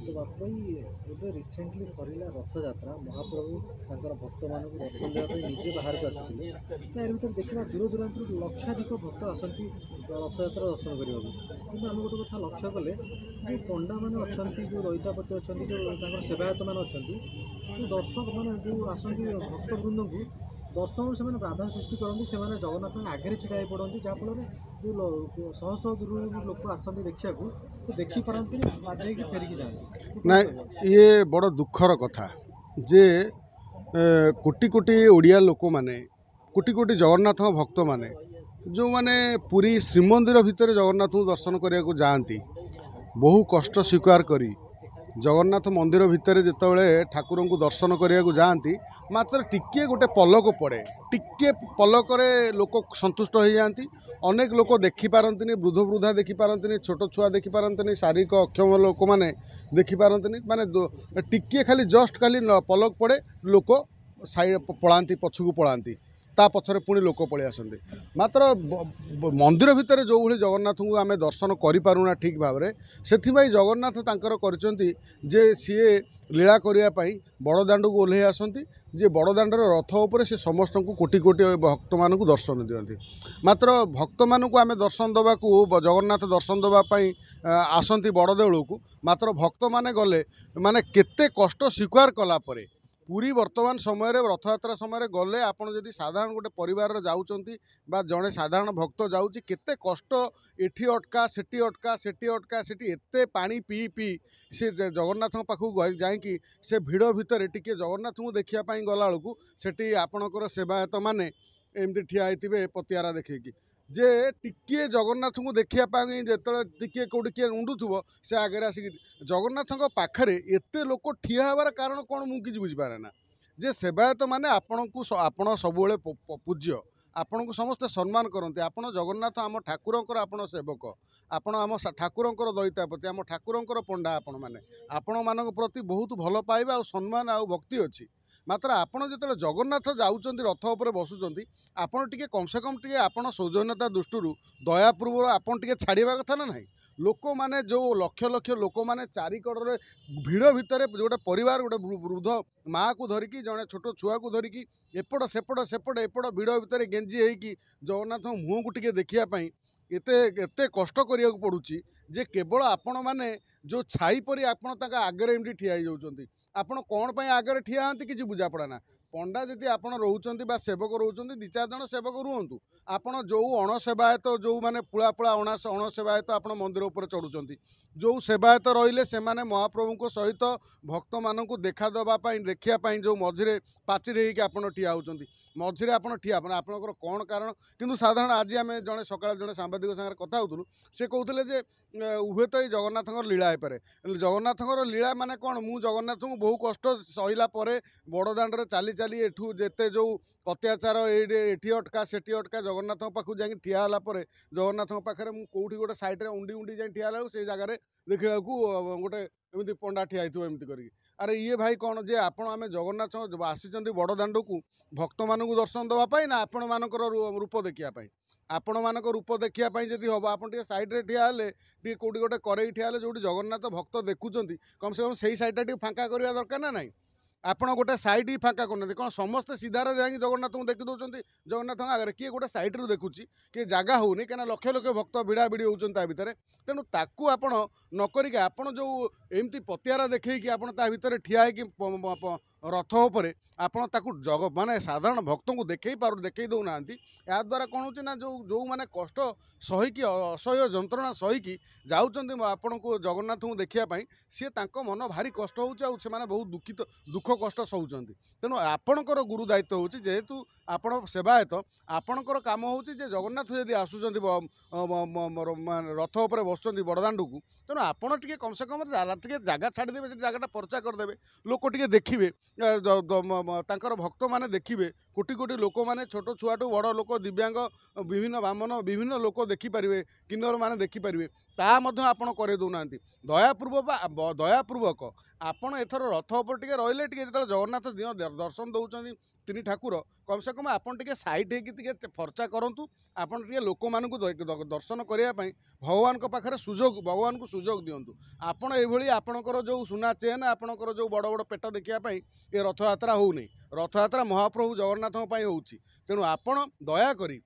तो बापाई ଏବେ ରିସେଣ୍ଟଲି ସରିଲା ରଥଯାତ୍ରା ମହାପ୍ରଭୁ ତାଙ୍କର ଭକ୍ତମାନଙ୍କୁ ଦର୍ଶନ ଦେବା ପାଇଁ ନିଜେ ବାହାରକୁ ଆସିଥିଲେ। ତା ଭିତରେ ଦେଖିବା ଦୂର ଦୂରାନ୍ତରୁ ଲକ୍ଷାଧିକ ଭକ୍ତ ଆସନ୍ତି ରଥଯାତ୍ରା ଦର୍ଶନ କରିବାକୁ। କିନ୍ତୁ ଆମେ ଗୋଟେ କଥା ଲକ୍ଷ୍ୟ କଲେ ଯେଉଁ ପଣ୍ଡାମାନେ ଅଛନ୍ତି, ଯେଉଁ ଦଇତାପତି ଅଛନ୍ତି, ଯେଉଁ ତାଙ୍କର ସେବାୟତମାନେ ଅଛନ୍ତି, ଯେଉଁ ଦର୍ଶକମାନେ ଯେଉଁ ଆସନ୍ତି ଭକ୍ତବୃନ୍ଦଙ୍କୁ ଦର୍ଶନରୁ ସେମାନେ ବାଧା ସୃଷ୍ଟି କରନ୍ତି। ସେମାନେ ଜଗନ୍ନାଥଙ୍କ ଆଗରେ ଛିଡ଼ା ହେଇ ପଡ଼ନ୍ତି, ଯାହାଫଳରେ ଯେଉଁ ଶହ ଶହ ଦୂରରୁ ଲୋକ ଆସନ୍ତି ଦେଖିବାକୁ, ସେ ଦେଖିପାରନ୍ତିନି, ବାଧ୍ୟ ହେଇକି ଫେରିକି ଯାଆନ୍ତି। ନା ये बड़ दुखर कथा जे कोटी कोटी ओडिया लोक माने कोटी कोटी जगन्नाथ भक्त माने जो माने पूरी श्रीमंदिर भितर जगन्नाथ दर्शन करने को जाती बहु कष्ट स्वीकार करी जगन्नाथ मंदिर भितर जितेबाला ठाकुर को दर्शन करने को जाती मात्र टिके गोटे पलक पड़े टिके पलक लोक सन्तुष्ट हो जाती। अनेक लोक देखिपारती वृद्ध वृद्धा देखिपारती छोट छुआ देखिपारती शारीरिक अक्षम लोक मैंने देखिपारती माने टिके खाली जस्ट खाली पलक पड़े लोक साइड पलांती पछकू पलांती ता पछरे पुणी लोक पलि आसते मात्र मंदिर भितर जो भाई जगन्नाथ को आम दर्शन करूना ठीक भाव में से जगन्नाथ तांकर करचंती जे सीए लीला करने बड़दाण्ड को ओह्लै आसती जे बड़दाण्डर रथ उपर से समस्त को कोटी कोटी भक्त मान दर्शन दियंती। मात्र भक्त मानू आम दर्शन देवा जगन्नाथ दर्शन देवाई आसती बड़देउल को मात्र भक्त माने गले माने केते कष्ट स्वीकार कलापर पूरी वर्तमान समय रथयात्रा समय गले आपड़ जदि साधारण गोटे परिवार जाऊँच जड़े साधारण भक्त जाऊँगी केते कष्ट एठी अटका सेठी अटका सेठी अटका सेठी एते पानी पी पी से जगन्नाथ पाखक जाकि से भिड़ भितर टिके जगन्नाथ को देखापी गला बेलू से आपणकर सेवायत मैंने एमती ठिया होते पतियारा देखी जे टिके जगन्नाथ को देखापी जो टिके कौटी किए उंडुव से आगे आसिक जगन्नाथ पाखे एते लोक ठिया हबार कारण कौन मुझे बुझीपारे ना जे सेवायत मैंने आपण को आप सब पूज्य आपण को समस्ते सम्मान करते आपण जगन्नाथ आम ठाकुरंकर आपण सेवक आपण आम ठाकुरंकर दैतापति आम ठाकुरंकर पंडा आपण मैंने आपण मान प्रति बहुत भल पाइबा और सम्मान आ भक्ति अच्छी मात्र आपण जो जगन्नाथ जाऊँच रथ उपर बसुँच आपण टे कम से कम टे आपण सौजन्यता दृष्टि दयापूर्व आपण टे छाड़ा कथा ना ना लोक मैंने जो लक्ष लक्ष लोक मैंने चारिकड़े भिड़ भितर गोटे परिवार गोटे वृद्ध माँ को धरिकी जड़े छोट छुआ को धरिकी एपट सेपट सेपट एपट भिड़ भितर गेंजी होगी जगन्नाथ मुँह को टिके देखापी एते एते कष्ट करिया पड़ुछि जे केवल आपण मैंने जो छाई परी आपण आगे एमती ठिया होती आपण कौन पर आगे ठिया हाँ कि बुझा पड़ा ना पंडा जदि आपड़ रोचंती बा सेवक रोचंती दि चार जन सेवक रुहतु आपण जो अणसेवायत जो माने पुला पुला अणसेवायत आप मंदिर उपर चढ़ुंट जो सेवायत रहिले से माने महाप्रभु को सहित भक्त मान देखा देवाई देखापी जो मझिरे पाचिरी होगी आप ठिया होती मझिरे आप ठिया आपंकर कौन कारण किंतु साधारण आज आम जड़े सकाल जड़े सांबादिक सागर कथा होलु से कहते जे उहे तो जगन्नाथ लीला हो पाए जगन्नाथ लीला माने कौन मु जगन्नाथ को बहु कष्ट सहला बड़दाण्ड चली चली एठू जेते जो अत्याचार एठी अटका सेठी अटका जगन्नाथ पाखु जाकि ठिया होला परे जगन्नाथ पाखे मुझे कौटी गोटे सैड्रे उंडी उंडी जाए ठिया होला से जगह देखा गोटे एमती पंडा ठिया एमती कर अरे ये भाई कौन जे आपण आम जगन्नाथ आसी बड़दाण्ड को भक्त मान दर्शन देवाई ना आपण मानकर रूप देखापी आपण मानक रूप देखापी जदि हम आप सैड्रे ठिया टे कौटी गोटे करे ठिया जो जगन्नाथ भक्त देखुं कम से कम से सैड्टा फाँका करवा दरकार ना नाई आपण गोटे सैड ही फाँका करना कौन समस्त सीधार जा जगन्नाथ को देखी दौरान जगन्नाथ आगे किए गोटे सैड्रु देखुची किए जगह होनी कहीं लक्ष लक्ष भक्त भिड़ा भिड़ी होता भितर तेणु ताकू आपण नक आपण जो एमती पतियारा देखी आप भितर ठिया रथ उपर आपण ताकू जग माने साधारण भक्त को देखई दौना या द्वारा कौन हो ना जो जो मैंने कष्ट सहीकि असह्य जंत्रणा सहीकि जाऊँच आपण को जगन्नाथ को देखापी सी मन भारी कष्ट हो बहुत दुखित दुख कष्ट सहउचंती तेणु आपणकर गुरु दायित्व होची जेहेतु आपण सेवायत आपणकर काम होची जे जगन्नाथ जदि आसुचंती रथ उपर बसुचंती बड़दाण्ड को तेणु आपण टिके कम से कम टिके जगह छाड़देवे से जगह परचा करदे लोक टिके देखिए तांकर भक्त माने देखिए कोटी कोटी लोक मैंने छोट छुआठू बड़ लोक दिव्यांग विभिन्न बामन विभिन्न लोक देखिपारे किन्नर मैंने देखिपारे ताहा आपण करे दौना दयापूर्वक आपण एथर रथ उपर टिके रहिले टिके जो जगन्नाथ दिन दर्शन दौरान तीन ठाकुर कम से कम आपन टिके साइड होगी फर्चा करूँ आपन टिके लोक मानू दर्शन करने भगवान पाखे सुजोग भगवान को सुजोग दिंतु आपण ये आपणकर जो सुना चेन आपणकर जो बड़ बड़ पेट देखापी ये रथयात्रा होनी रथयात्रा महाप्रभु जगन्नाथ हो तेणु आपण दयाकोरी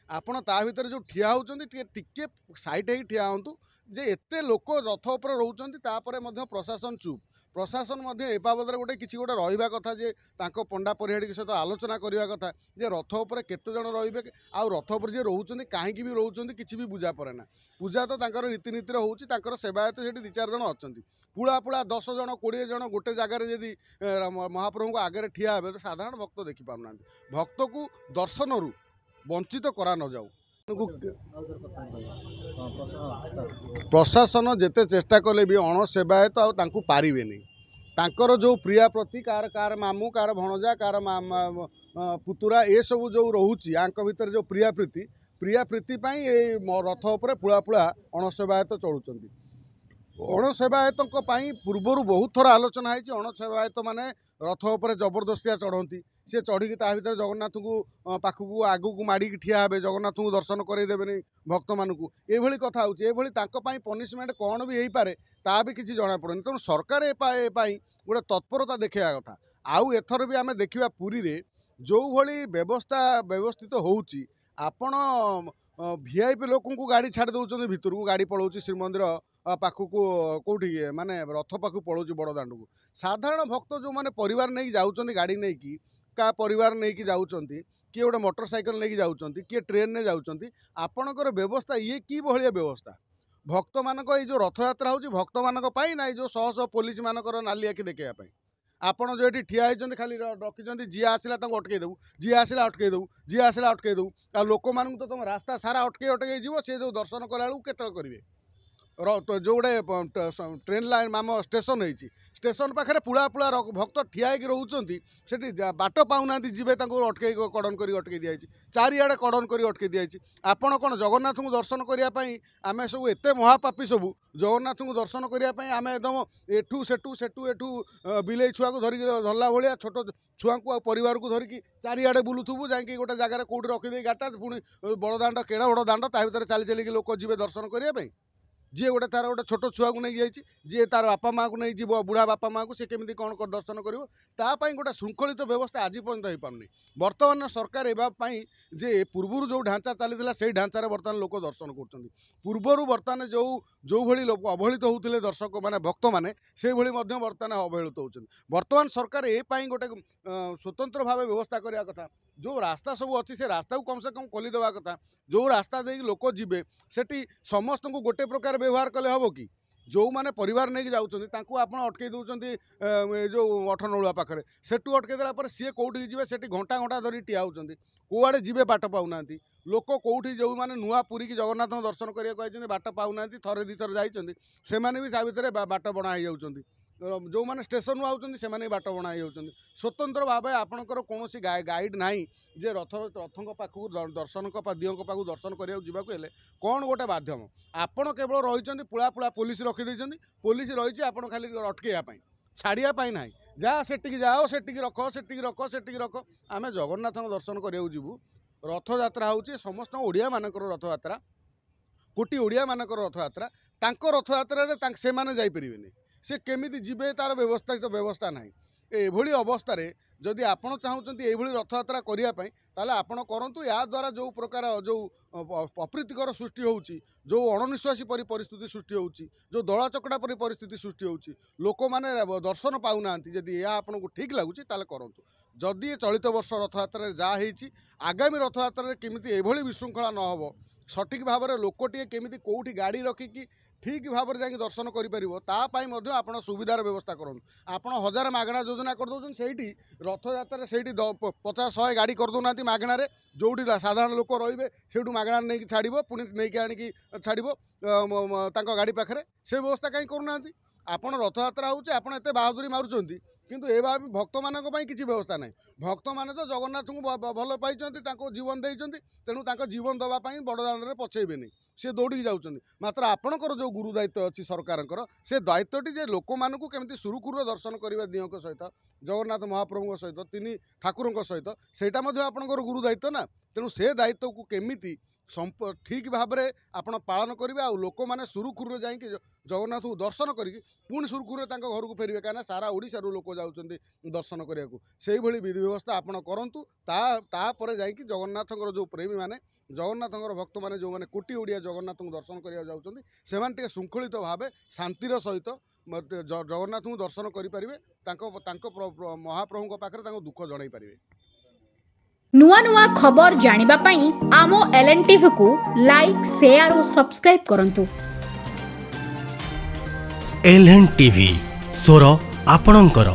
आपण ता भितर जो ठिया होती टिके साइड हो ठिया हूँ जे एते लोक रथ उपर रोचे प्रशासन चुप प्रशासन ए बाबद गोटे किसी गोटे रहा कथा जे तांको पंडा परिहाड़ी सहित आलोचना करवा कथा जे रथ उपर केते जण रे आउ रथ उपर जे रोचे कहीं भी रोचे किसी भी बुझा पड़े ना पूजा तो रीतिनीति होकर सेवायत से दी चार जण अच्छा पुला पुला 10 जण 20 जण गोटे जगार जदि महाप्रभु को आगे ठिया हे तो साधारण भक्त देखिपार भक्त को दर्शन रु वंचित करा न जाऊ प्रशासन जेते चेष्टा कले भी अण सेवायत आउ पारे तांकर जो प्रिया प्रति कार मामू कार भणजा कार पुतुरा ये सब जो रोची आंक भितर जो प्रिया प्रीति रथ उपर पुला पुला अण सेवायत चलुंट अण सेवायत पूर्वर बहुत थर आलोचना है अण सेवायत माने रथ उपर जबरदस्तिया चढ़ती सी चढ़ी भर जगन्नाथ को पाखक आगू को माड़ी ठिया हे जगन्नाथ को दर्शन करदेवे भक्त मानू ये कथा होनी पनिशमेंट कौन भी हो पारे ता भी किसी जना पड़े तेणु सरकार गोटे तत्परता देखा कथा आउ एथर भी आम देखा पुरी रे जो भली व्यवस्था व्यवस्थित होउची आपण वीआईपी लोक गाड़ी छाड़ दौरान भितर को गाड़ी पलाऊँ श्रीमंदिर पाखक कौटी माने रथ पाखक पलाऊँ बड़दाण्ड को साधारण भक्त जो मैंने परिवार नहीं जाऊँच गाड़ी नहीं कि का परिवार नहीं कि जाऊँच किए गोटे मोटरसाइकेल नहीं जाऊँच किए ट्रेन ने जाऊँच आपणकर व्यवस्था ये कि भाया व्यवस्था भक्त मानक जो रथयात्रा होची भक्त मानक पाई ना जो शह शह पुलिस मानकर नाली आखि देखापी आपण जो ये ठिया होती खाली रखी जी आसला अटकईदेव जी आसला अटकईदेव जी आसला अटकईदेव आ लोक मान तो तुम रास्ता सारा अटकई जीव सी जो दर्शन कला के करेंगे जो गोटे ट्रेन लाइन आम स्टेशन होती स्टेशन पाखे पुला पुला भक्त ठिया रोचे से बाट पाऊना जी अटकई कड़न कर अटकई दिखाई चारिआडे कड़न कर अटकई दिखाई आपण कौन जगन्नाथ को दर्शन करने आम सब एत महापापी सब जगन्नाथ को दर्शन करने आम एकदम एठू सेठू सेठू एठू बिले छुआ को धरिक धरला भाया छोट छुआ को परिवार को धरिकी चारिआडे बुलूथुबु जाकि गोटे जगार कौटी रखिदे गाटा पुणी बड़दाण्ड केड़ा बड़ दाण्ड ता भर चली चलिकी लोक जी दर्शन करने जी गोटे तार गोटे छोट छुआ को नहीं जाइए जी तार बापा माँ को नहीं जी बुढ़ा बापा माँ को सी केमी कौन कर दर्शन कर गोटे श्रृंखलित व्यवस्था आज पर्यंत हो पारनी बर्तमान सरकार एवाई जे पूर्वर जो ढांचा चली से ढांचार बर्तमान लोक दर्शन कर पूर्वर बर्तमान जो जो भली लोक अवहेलित होते दर्शक मैंने भक्त मैंने से भली बर्तमान अवहेलित होती बर्तमान सरकार ये गोटे स्वतंत्र भाव व्यवस्था करने कथा जो रास्ता सब अच्छी से रास्ता को कम से कम खोलीदेवा कथा जो रास्ता दे लोक जी सेठी समस्त को गोटे प्रकार व्यवहार कले हम कि जो मैंने परिवार नहीं जाऊँच आप अटकई दौरान जो अठनौआ पाखे सेठू अटकई देला सी कौटी जी से घंटा घंटा धरी ठिया होती कौड़े जी बाट पाऊना लोक कौटी जो मैंने नुआ पुरी की जगन्नाथ दर्शन करने बाट पाऊना थरे दी थर जाइए से भी ता भर बाट बना हो जाती जो मैंने स्टेशन आउट से बाट बना हो स्वतंत्र भाव आपणकर कौन गाइड ना जे रथों पाखक दर्शन दियों पाखक दर्शन करने जावाक कौन गोटे माध्यम आपण केवल रही पुला पुला पुलिस रखीदे पुलिस रही आप खाली अटकईवाई छाड़ापी ना जा सेटिकी जाओ सेटिकी रख सेटिकी रख सेटिकी रख आम जगन्नाथ दर्शन करने जीवु रथयात्रा हूँ समस्त ओडिया मानकर रथयात्रा कोटी ओडिया मानकर रथयात्रा रथयात्रा से माने जाइपरिबेनी से केमिति जीवे तार व्यवस्था ना एभली अवस्था जदि आपण चाहूँगी ये रथयात्रा करने ताले आपण करंतु या द्वारा जो प्रकार जो अप्रीतिकर सृष्टि होउची जो अणनिश्वासी परि परिस्थिति सृष्टि होउची जो दला चकड़ा परि परिस्थिति सृष्टि होउची लोक माने दर्शन पाउना जदि यह आपन को ठीक लगुची ताले करंतु जदि चलित वर्ष रथयात्रा जहाँ होइची आगामी रथयात्रा केमिति एभली विशृंखला न हो सठिक भाव में लोकटे केमिति कौटी गाड़ी रखिकी ठीक भाव में जाकि दर्शन करें आप सुविधार व्यवस्था करूँ आपड़ 1000 मागणा योजना करदे से रथयात्रा से 50-100 गाड़ी करदे मागणार जोटी साधारण लोक रे से मागणार नहीं छाड़ पुणी नहीं आणिकी छाड़ गाड़ी पाखे से व्यवस्था कहीं करूना आपड़ रथयात्रा होते एत बहादुरी मारुंच କିନ୍ତୁ ଏ ଭକ୍ତମାନଙ୍କ ପାଇଁ କିଛି ବ୍ୟବସ୍ଥା ନାହିଁ। ଭକ୍ତମାନେ ତ ଜଗନ୍ନାଥଙ୍କୁ ଭଲ ପାଇଛନ୍ତି, ତାଙ୍କୁ ଜୀବନ ଦେଇଛନ୍ତି, ତେଣୁ ତାଙ୍କ ଜୀବନ ଦେବା ପାଇଁ ବଡ଼ଦାଣ୍ଡରେ ପଛେଇବେନି, ସେ ଦୌଡ଼ିକି ଯାଉଛନ୍ତି। ମାତ୍ର ଆପଣଙ୍କର ଯେଉଁ ଗୁରୁ ଦାୟିତ୍ୱ ଅଛି ସରକାରଙ୍କର, ସେ ଦାୟିତ୍ୱଟି ଯେ ଲୋକମାନଙ୍କୁ କେମିତି ସୁରୁଖୁରୁରେ ଦର୍ଶନ କରିବା ଦିଅଁଙ୍କ ସହିତ, ଜଗନ୍ନାଥ ମହାପ୍ରଭୁଙ୍କ ସହିତ, ତିନି ଠାକୁରଙ୍କ ସହିତ, ସେଇଟା ମଧ୍ୟ ଆପଣଙ୍କର ଗୁରୁ ଦାୟିତ୍ୱ ନା। ତେଣୁ ସେ ଦାୟିତ୍ୱକୁ କେମିତି ଠିକ୍ ଭାବରେ ଆପଣ ପାଳନ କରିବେ, ଆଉ ଲୋକମାନେ ସୁରୁଖୁରୁରେ ଯାଇକି ଜଗନ୍ନାଥଙ୍କୁ ଦର୍ଶନ କରିକି ପୁଣି ସୁରୁଖୁରୁରେ ତାଙ୍କ ଘରକୁ ଫେରିବେ, କାହିଁକିନା ସାରା ଓଡ଼ିଶାରୁ ଲୋକ ଯାଉଛନ୍ତି ଦର୍ଶନ କରିବାକୁ। ସେଇଭଳି ବିଧି ବ୍ୟବସ୍ଥା ଆପଣ କରନ୍ତୁ। ତାପରେ ଯାଇକି ଜଗନ୍ନାଥଙ୍କର ଯେଉଁ ପ୍ରେମୀମାନେ, ଜଗନ୍ନାଥଙ୍କର ଭକ୍ତମାନେ, ଯେଉଁମାନେ କୋଟି ଓଡ଼ିଆ ଜଗନ୍ନାଥଙ୍କୁ ଦର୍ଶନ କରିବାକୁ ଯାଉଛନ୍ତି, ସେମାନେ ଟିକେ ଶୃଙ୍ଖଳିତ ଭାବେ ଶାନ୍ତିର ସହିତ ଜଗନ୍ନାଥଙ୍କୁ ଦର୍ଶନ କରିପାରିବେ, ତାଙ୍କ ମହାପ୍ରଭୁଙ୍କ ପାଖରେ ତାଙ୍କ ଦୁଃଖ ଜଣାଇ ପାରିବେ। नुआ नुआ खबर जानिबा पई आमो LNTV को लाइक, शेयर और सब्सक्राइब करंतु। LNTV स्वर आपणंकर।